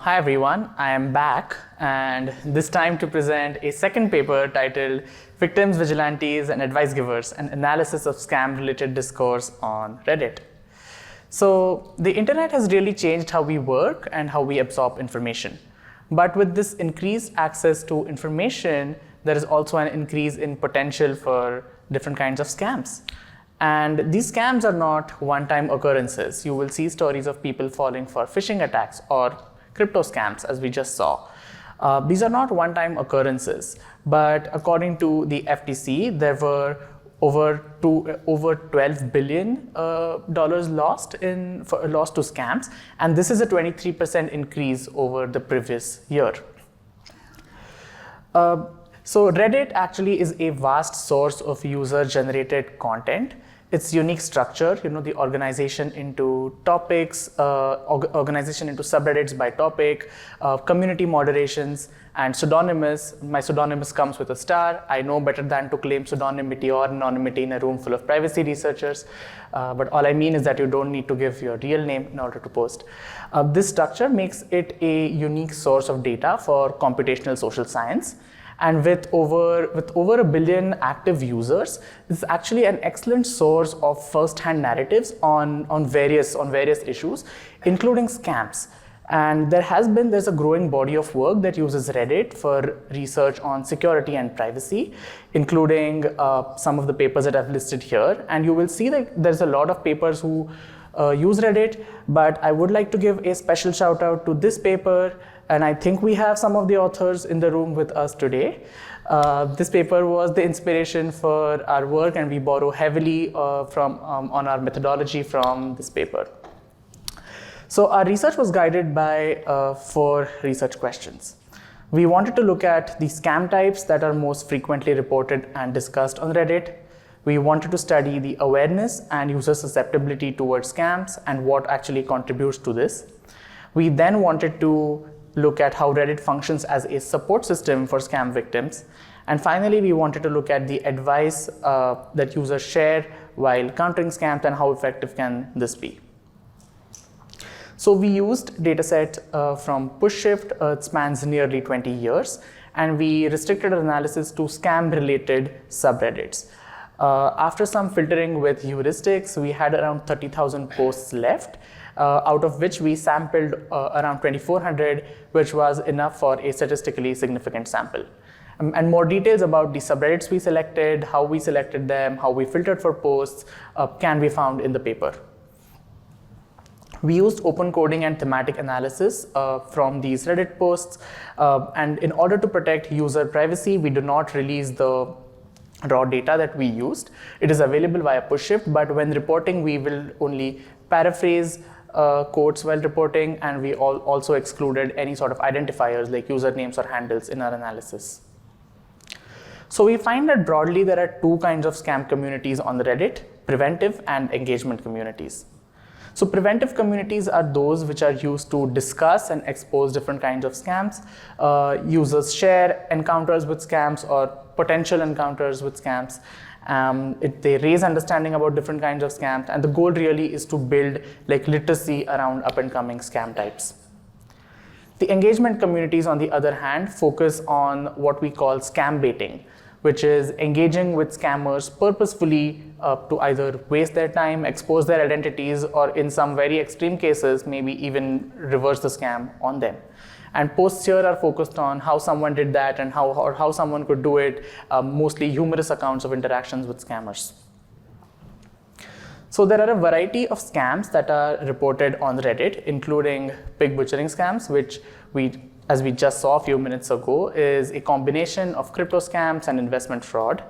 Hi everyone, I am back, and this time to present a second paper titled Victims, Vigilantes and Advice Givers, an analysis of scam-related discourse on Reddit. So the internet has really changed how we work and how we absorb information. But with this increased access to information, there is also an increase in potential for different kinds of scams. And these scams are not one-time occurrences. You will see stories of people falling for phishing attacks or crypto scams, as we just saw. These are not one-time occurrences, but according to the FTC, there were over $12 billion lost to scams, and this is a 23% increase over the previous year. So Reddit actually is a vast source of user-generated content. Its unique structure, the organization into topics, organization into subreddits by topic, community moderations, and pseudonymous. My pseudonymous comes with a star. I know better than to claim pseudonymity or anonymity in a room full of privacy researchers. But all I mean is that you don't need to give your real name in order to post. This structure makes it a unique source of data for computational social science. And with over 1 billion active users, it's actually an excellent source of first-hand narratives on various issues, including scams. And there's a growing body of work that uses Reddit for research on security and privacy, including some of the papers that I've listed here. And you will see that there's a lot of papers who use Reddit, but I would like to give a special shout out to this paper. And I think we have some of the authors in the room with us today. This paper was the inspiration for our work, and we borrow heavily on our methodology from this paper. So our research was guided by 4 research questions. We wanted to look at the scam types that are most frequently reported and discussed on Reddit. We wanted to study the awareness and user susceptibility towards scams and what actually contributes to this. We then wanted to look at how Reddit functions as a support system for scam victims. And finally, we wanted to look at the advice that users share while countering scams and how effective can this be. So we used dataset from PushShift. It spans nearly 20 years, and we restricted our analysis to scam-related subreddits. After some filtering with heuristics, we had around 30,000 posts left, out of which we sampled around 2,400, which was enough for a statistically significant sample. And more details about the subreddits we selected, how we selected them, how we filtered for posts, can be found in the paper. We used open coding and thematic analysis from these Reddit posts, and in order to protect user privacy, we do not release the raw data that we used. It is available via PushShift, but when reporting, we will only paraphrase quotes while reporting, and we also excluded any sort of identifiers like usernames or handles in our analysis. So we find that broadly there are 2 kinds of scam communities on the Reddit: preventive and engagement communities. So preventive communities are those which are used to discuss and expose different kinds of scams. Users share encounters with scams or potential encounters with scams. They raise understanding about different kinds of scams, and the goal really is to build literacy around up-and-coming scam types. The engagement communities, on the other hand, focus on what we call scam baiting, which is engaging with scammers purposefully to either waste their time, expose their identities, or in some very extreme cases, maybe even reverse the scam on them. And posts here are focused on how someone did that and how someone could do it, mostly humorous accounts of interactions with scammers. So there are a variety of scams that are reported on Reddit, including pig butchering scams, which as we just saw a few minutes ago, is a combination of crypto scams and investment fraud.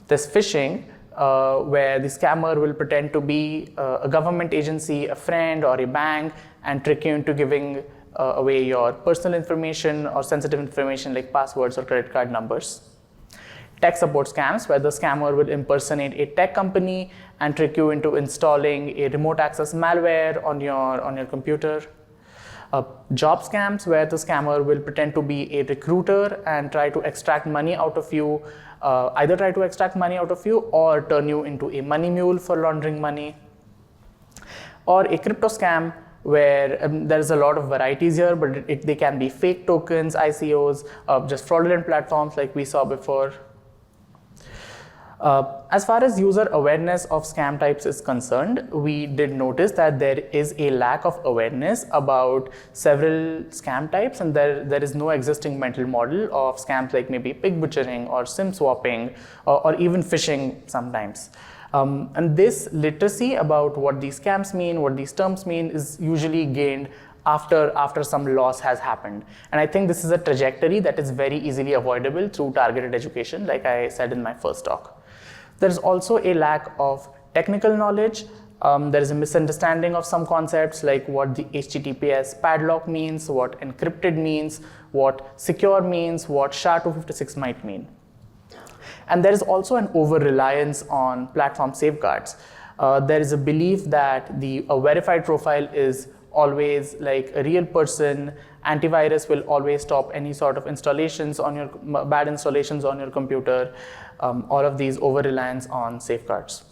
There's phishing, where the scammer will pretend to be a government agency, a friend, or a bank, and trick you into giving away your personal information or sensitive information like passwords or credit card numbers. Tech support scams, where the scammer will impersonate a tech company and trick you into installing a remote access malware on your computer. Job scams, where the scammer will pretend to be a recruiter and try to extract money out of you, either try to extract money out of you or turn you into a money mule for laundering money. Or a crypto scam, where there's a lot of varieties here, but they can be fake tokens, ICOs, just fraudulent platforms like we saw before. As far as user awareness of scam types is concerned, we did notice that there is a lack of awareness about several scam types, and there is no existing mental model of scams like maybe pig butchering or SIM swapping or even phishing sometimes. And this literacy about what these scams mean, what these terms mean, is usually gained after some loss has happened. And I think this is a trajectory that is very easily avoidable through targeted education, like I said in my first talk. There's also a lack of technical knowledge. There is a misunderstanding of some concepts like what the HTTPS padlock means, what encrypted means, what secure means, what SHA-256 might mean. And there is also an over-reliance on platform safeguards. There is a belief that a verified profile is always like a real person. Antivirus will always stop any sort of installations on your bad installations on your computer. All of these over-reliance on safeguards.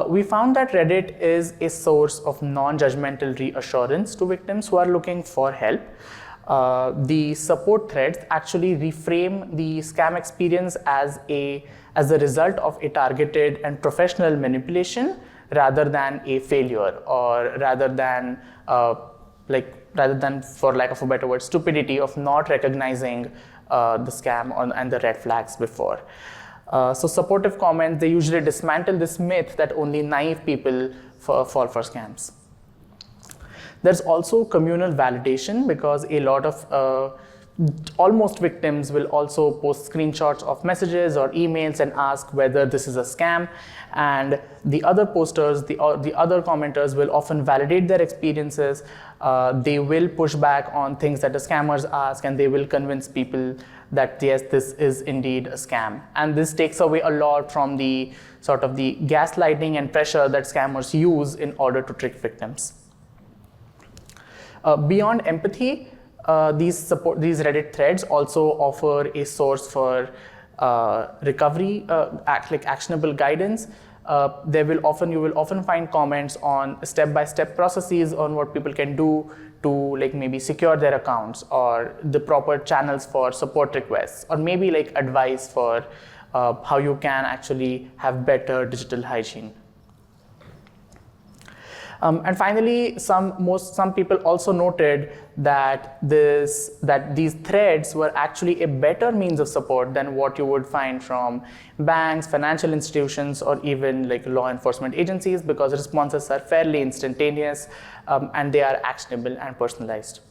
We found that Reddit is a source of non-judgmental reassurance to victims who are looking for help. The support threads actually reframe the scam experience as a result of a targeted and professional manipulation rather than a failure, or rather than, for lack of a better word, stupidity of not recognizing the scam and the red flags before. So supportive comments, they usually dismantle this myth that only naive people fall for scams. There's also communal validation, because a lot of almost victims will also post screenshots of messages or emails and ask whether this is a scam, and the other posters, the other commenters will often validate their experiences. They will push back on things that the scammers ask, and they will convince people that yes, this is indeed a scam. And this takes away a lot from the sort of the gaslighting and pressure that scammers use in order to trick victims. Beyond empathy, these Reddit threads also offer a source for recovery, actionable guidance. You will often find comments on step-by-step processes on what people can do to maybe secure their accounts, or the proper channels for support requests, or maybe advice for how you can actually have better digital hygiene. And finally, some people also noted that these threads were actually a better means of support than what you would find from banks, financial institutions, or even law enforcement agencies, because responses are fairly instantaneous and they are actionable and personalized.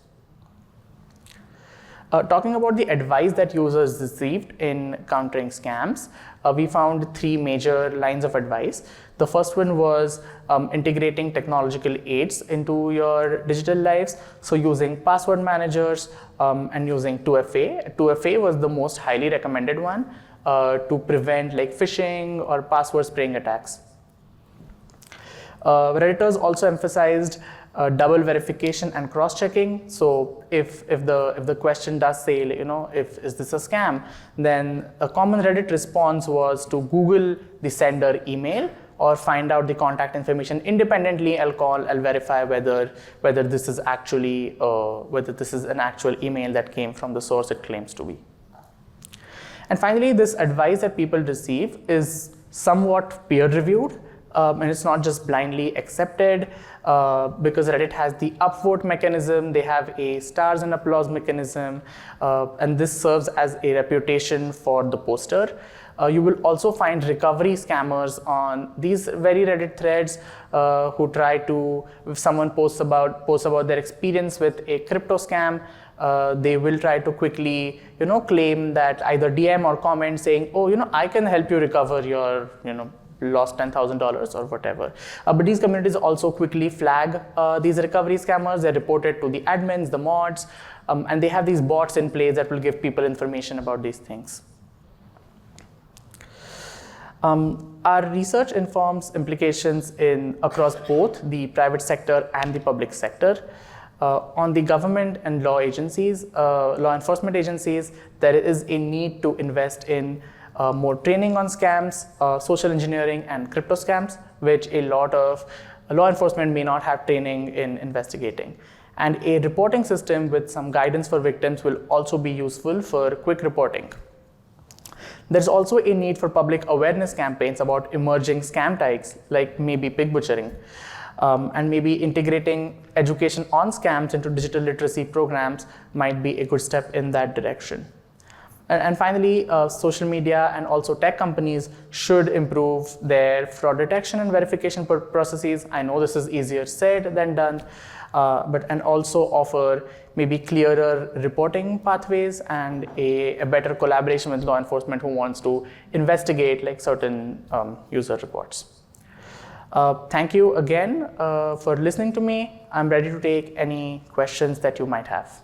Talking about the advice that users received in countering scams, we found 3 major lines of advice. The first one was integrating technological aids into your digital lives, so using password managers and using 2FA. 2FA was the most highly recommended one to prevent phishing or password spraying attacks. Redditors also emphasized double verification and cross-checking. So if the question does say, is this a scam, then a common Reddit response was to Google the sender email or find out the contact information independently. I'll verify whether this is actually an actual email that came from the source it claims to be. And finally, this advice that people receive is somewhat peer-reviewed. And it's not just blindly accepted, because Reddit has the upvote mechanism, they have a stars and applause mechanism, and this serves as a reputation for the poster. You will also find recovery scammers on these very Reddit threads who try to, if someone posts about their experience with a crypto scam, they will try to quickly claim that either DM or comment saying, I can help you recover your lost $10,000 or whatever. But these communities also quickly flag these recovery scammers. They're reported to the admins, the mods, and they have these bots in place that will give people information about these things. Our research informs implications across both the private sector and the public sector. On the government and law enforcement agencies, there is a need to invest in more training on scams, social engineering, and crypto scams, which a lot of law enforcement may not have training in investigating. And a reporting system with some guidance for victims will also be useful for quick reporting. There's also a need for public awareness campaigns about emerging scam types, like maybe pig butchering, and maybe integrating education on scams into digital literacy programs might be a good step in that direction. And finally, social media and also tech companies should improve their fraud detection and verification processes. I know this is easier said than done, and also offer maybe clearer reporting pathways and a better collaboration with law enforcement who wants to investigate like certain user reports. Thank you again for listening to me. I'm ready to take any questions that you might have.